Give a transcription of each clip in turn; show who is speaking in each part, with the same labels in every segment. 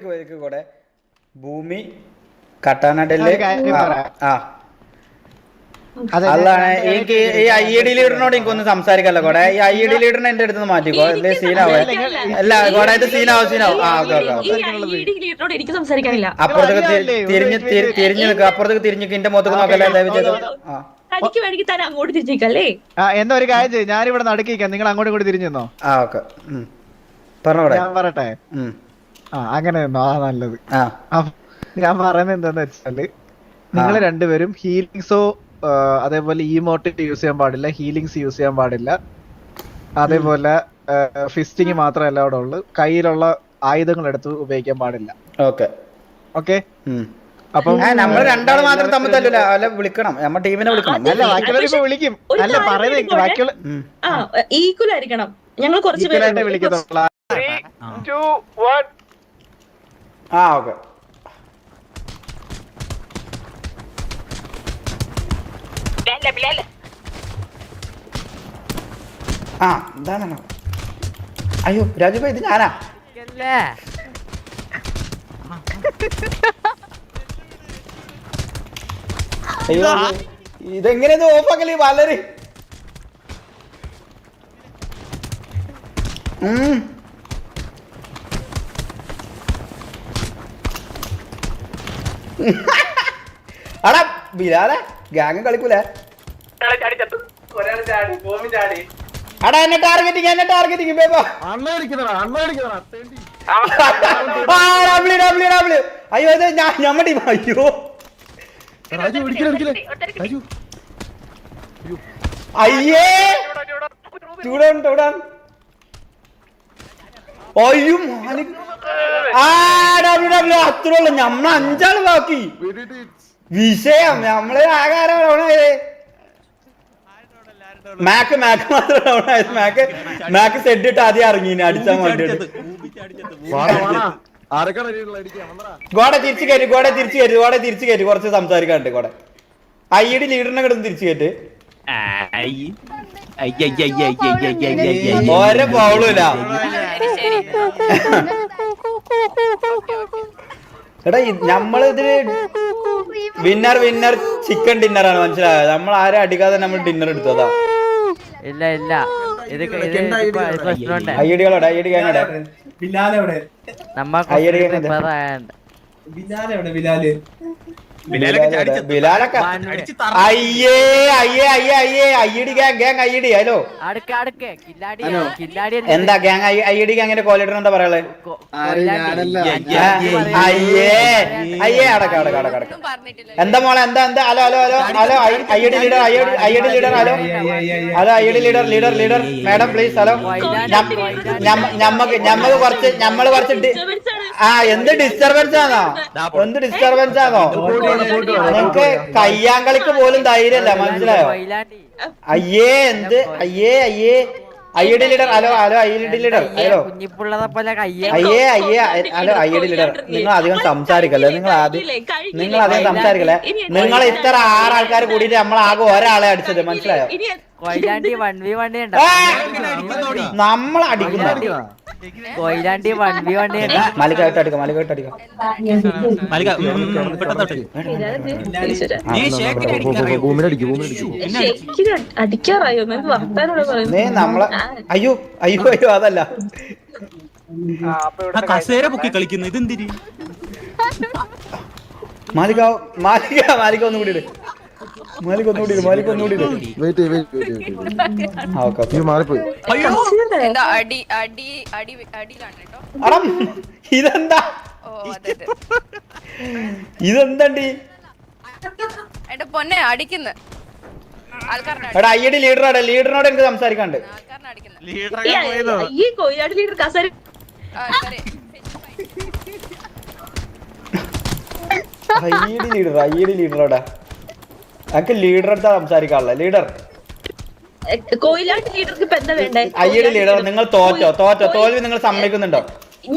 Speaker 1: കൂടെ ഭൂമി കട്ടാനടല് അതാണ് എനിക്ക് ഈ IED ലീഡറിനോട് എനിക്കൊന്ന് സംസാരിക്കല്ലോ കൂടെ. ഈ IED ലീഡറിനെ എന്റെ അടുത്ത് മാറ്റിക്കോ, അല്ലേ സീനാവേ. അല്ല കൂടെ ഇത് സീനാവും. അപ്പുറത്തേക്ക് തിരിഞ്ഞു നിൽക്കുക, അപ്പുറത്തേക്ക് തിരിഞ്ഞു എന്റെ മുഖത്തേക്ക് നോക്കല്ലേ ദയവ്.
Speaker 2: അങ്ങോട്ട് തിരിച്ചേക്കല്ലേ
Speaker 3: എന്നാ ഒരു കാര്യം ചെയ്യും, ഞാനിവിടെ നടുക്കിക്കാം, നിങ്ങൾ അങ്ങോട്ടും കൂടി തിരിഞ്ഞു നിന്നോ.
Speaker 1: ഓക്കെ പറഞ്ഞോടെ
Speaker 3: ഞാൻ പറയട്ടെ. അങ്ങനെ നിന്നോ, ആ നല്ലത്. ഞാൻ പറയുന്നത് എന്താന്ന് വെച്ചാല്, നിങ്ങൾ രണ്ടുപേരും ഹീലിങ്സോ അതേപോലെ ഇമോട്ട് യൂസ് ചെയ്യാൻ പാടില്ല, ഹീലിങ്സ് യൂസ് ചെയ്യാൻ പാടില്ല, അതേപോലെ ഫിസ്റ്റിങ് മാത്രമല്ല അവിടെ ഉള്ളു, കയ്യിലുള്ള ആയുധങ്ങൾ എടുത്ത് ഉപയോഗിക്കാൻ പാടില്ല.
Speaker 1: Okay
Speaker 3: okay.
Speaker 2: അപ്പം
Speaker 1: നമ്മൾ രണ്ടാള് മാത്രം തമ്മിൽ തല്ലൂല, അല്ല വിളിക്കണം, നമ്മ ടീമിനെ വിളിക്കണം.
Speaker 3: അല്ല ബാക്കിയുള്ളവരിപ്പോ വിളിക്കും, അല്ല പറയുന്നത് ബാക്കിയുള്ള
Speaker 2: ഈക്വൽ ആയിരിക്കണം. ഞങ്ങൾ കുറച്ച് പേരെ
Speaker 3: വിളിക്കത്തുള്ള.
Speaker 1: ഓക്കെ. എന്താണ്? അയ്യോ രാജുഭാ, ഇത് ഞാനാ. അയ്യോ ഇതെങ്ങനെ ഇത് ഓഫാക്കല് വളരെ. അടാ ബിലാലെ ഗാങ് കളിക്കൂല. അടാ എന്നെ ടാർഗറ്റിങ് ബേബോ. അയ്യോ ഇത് ഞമ്മ ടീം. അയ്യോ അയ്യേ ചൂടാണ്. അയ്യോ അത്രയുള്ളു, ഞമ്മ 5 ആള് ബാക്കി. വിഷയം നമ്മള് ആകാരം മാക്ക് മാത്രം ഡൗൺ ആയത്. മാക്ക് സെഡ് ഇട്ട് ആദ്യം ഇറങ്ങി അടിച്ചാൻ വേണ്ടിട്ട്. ഗോഡ തിരിച്ചു കയറ്റി കുറച്ച് സംസാരിക്കാണ്ട്. ഗോഡ IED ലീഡറിനെ കിടന്ന് തിരിച്ചു കയറ്റ്. ഓരോ പൗളില്ല. എടാ നമ്മളിതില് വിന്നർ ചിക്കൻ ഡിന്നറാണ്, മനസ്സിലായോ? നമ്മൾ ആരും അടിക്കാതെ നമ്മൾ ഡിന്നർ എടുത്തതാ.
Speaker 4: ഇല്ല
Speaker 1: IEDകളോടെ IED ഗാങ്ങോടെ ബിലാലൊക്കെ. അയ്യേ IED ഗാങ് IED. ഹലോ എന്താ ഗാങ് IED ഗാങ്ങിന്റെ കോലീഡർ എന്താ പറയാ? അയ്യേ അടക്ക എന്താ മോളെ എന്താ hello IED leader hello IED leader madam please. Hello ഞമ്മക്ക് കുറച്ച് എന്ത് ഡിസ്റ്റർബൻസ് ആണോ? ഞങ്ങക്ക് കയ്യാങ്കളിക്ക് പോലും ധൈര്യല്ല, മനസ്സിലായോ? അയ്യേ IED leader. Hello IED leader. Hello IED leader. നിങ്ങൾ അധികം സംസാരിക്കല്ലേ, നിങ്ങൾ അധികം സംസാരിക്കല്ലേ. നിങ്ങൾ ഇത്ര 6 ആൾക്കാർ കൂടിയിട്ട് നമ്മളാകെ ഒരാളെ അടിച്ചത്, മനസ്സിലായോ? നമ്മൾ അടിക്കുന്ന മലികായിട്ട് അടിക്കാം.
Speaker 2: അടിക്കാറായോ
Speaker 1: നമ്മളെ? അയ്യോ അതല്ല,
Speaker 5: കസേര പൊക്കി കളിക്കുന്നു. ഇതെന്തിരി
Speaker 1: മാലിക ഒന്നും കൂടി ഇതെന്തണ്ടി
Speaker 6: എന്റെ പൊന്നെ അടിക്കുന്നു.
Speaker 1: IED ലീഡറിനോട് എനിക്ക് സംസാരിക്കാണ്ട്.
Speaker 2: ഈ കൊയ്യാട് ലീഡർ കസേര
Speaker 1: IED ലീഡറോടാ എനിക്ക് ലീഡർ അടുത്താ സംസാരിക്കാനുള്ള. ലീഡർ
Speaker 2: കൊയിലാട്ട് ലീഡർക്ക് ഇപ്പൊ എന്താ വേണ്ടേ?
Speaker 1: IED ലീഡർ നിങ്ങൾ തോൽവി നിങ്ങൾ സമ്മതിക്കുന്നുണ്ടോ?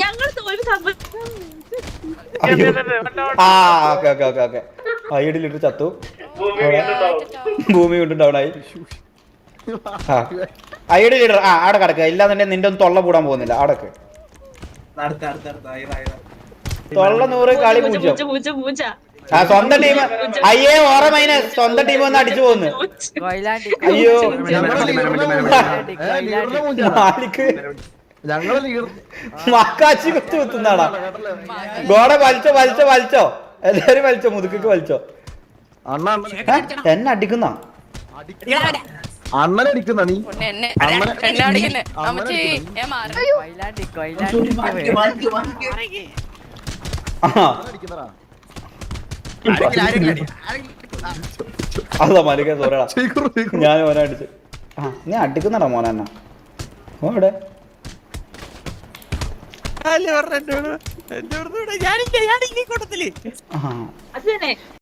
Speaker 2: ഞങ്ങൾ തോൽവി
Speaker 1: ഓക്കെ. IED ലീഡർ ചത്തു, ഭൂമി കൊണ്ട് ഡൗൺ ആയി. IED ലീഡർ അവിടെ കിടക്കുക, ഇല്ലാന്നുണ്ടെങ്കിൽ നിന്റെ ഒന്നും തൊള്ള കൂടാൻ പോകുന്നില്ല. അവിടെ തൊള്ള 100 കളി പൂജ്യം. ആ സ്വന്തം ടീം അയ്യേ ഓറ മൈനസ് സ്വന്തം ടീം ഒന്ന് അടിച്ചു പോന്ന്.
Speaker 4: കൊയിലാണ്ടി
Speaker 1: അയ്യോ
Speaker 3: ഞങ്ങള്
Speaker 1: മക്കാച്ചി കുത്തു കുത്തുന്നാടാ. ഗോടെ വലിച്ചോ എല്ലാരും വലിച്ചോ, മുതുക്കൊക്കെ വലിച്ചോ. എന്നെ അടിക്കുന്ന
Speaker 3: അണ്ണനെ അടിക്കുന്ന നീ
Speaker 6: പൊന്നെ എന്നെ അടിക്കുന്നേ അമ്മച്ചി ഞാൻ മാറി
Speaker 4: കൊയിലാണ്ടി കൊയിലാണ്ടി
Speaker 1: അതാ മലിക സോറടാ, ഞാൻ ഓനെ അടിച്ചു. ആ നീ അടിക്കുന്നടാ മോനെ എന്നാ ഓടെ
Speaker 5: ഞാനില്ല കൂട്ടത്തില്.
Speaker 1: ആ
Speaker 2: അതന്നെ